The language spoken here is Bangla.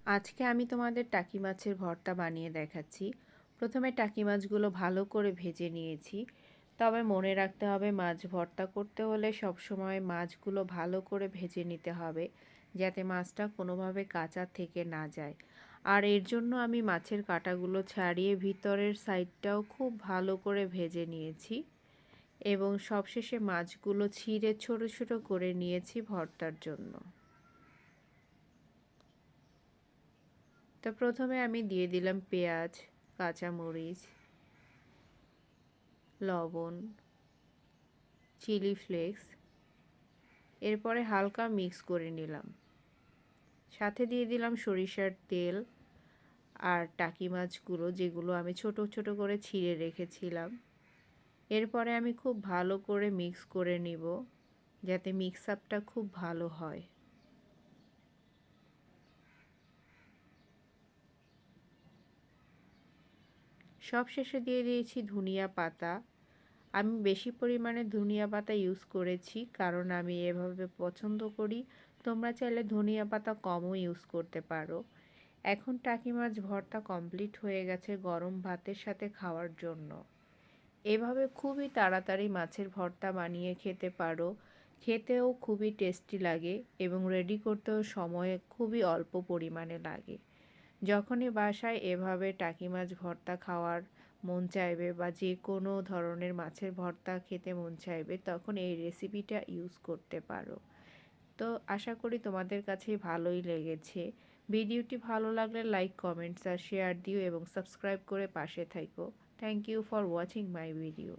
আজকে আমি তোমাদের টাকি মাছের ভর্তা বানিয়ে দেখাচ্ছি। প্রথমে টাকি মাছগুলো ভালো করে ভেজে নিয়েছি। তবে মনে রাখতে হবে মাছ ভর্তা করতে হলে সবসময় মাছগুলো ভালো করে ভেজে নিতে হবে, যাতে মাছটা কোনোভাবে কাঁচা থেকে না যায়। আর এর জন্য আমি মাছের কাঁটাগুলো ছাড়িয়ে ভিতরের সাইডটাও খুব ভালো করে ভেজে নিয়েছি এবং সবশেষে মাছগুলো ছিঁড়ে ছোট ছোট করে নিয়েছি ভর্তার জন্য। তো প্রথমে আমি দিয়ে দিলাম পেঁয়াজ, কাঁচামরিচ, লবণ, চিলি ফ্লেক্স। এরপরে হালকা মিক্স করে নিলাম। সাথে দিয়ে দিলাম সরিষার তেল আর টাকি মাছগুলো, যেগুলো আমি ছোট ছোট করে ছিঁড়ে রেখেছিলাম। এরপরে আমি খুব ভালো করে মিক্স করে নিব, যাতে মিক্স আপটা খুব ভালো হয়। সবশেষে দিয়ে দিয়েছি ধনিয়া পাতা। আমি বেশি পরিমাণে ধনিয়া পাতা ইউজ করেছি, কারণ আমি এভাবে পছন্দ করি। তোমরা চাইলে ধনিয়া পাতা কমও ইউজ করতে পারো। এখন টাকি মাছ ভর্তা কমপ্লিট হয়ে গেছে গরম ভাতের সাথে খাওয়ার জন্য। এভাবে খুবই তাড়াতাড়ি মাছের ভর্তা বানিয়ে খেতে পারো। খেতেও খুবই টেস্টি লাগে এবং রেডি করতেও সময় খুবই অল্প পরিমাণে লাগে। যখনই বাসায় এভাবে টাকি মাছ ভর্তা খাওয়ার মন চাইবে বা যে কোনো ধরনের মাছের ভর্তা খেতে মন চাইবে, তখন এই রেসিপিটা ইউজ করতে পারো। তো আশা করি তোমাদের কাছে ভালোই লেগেছে। ভিডিওটি ভালো লাগলে লাইক, কমেন্টস আর শেয়ার দিও এবং সাবস্ক্রাইব করে পাশে থাকো। Thank you for watching my video.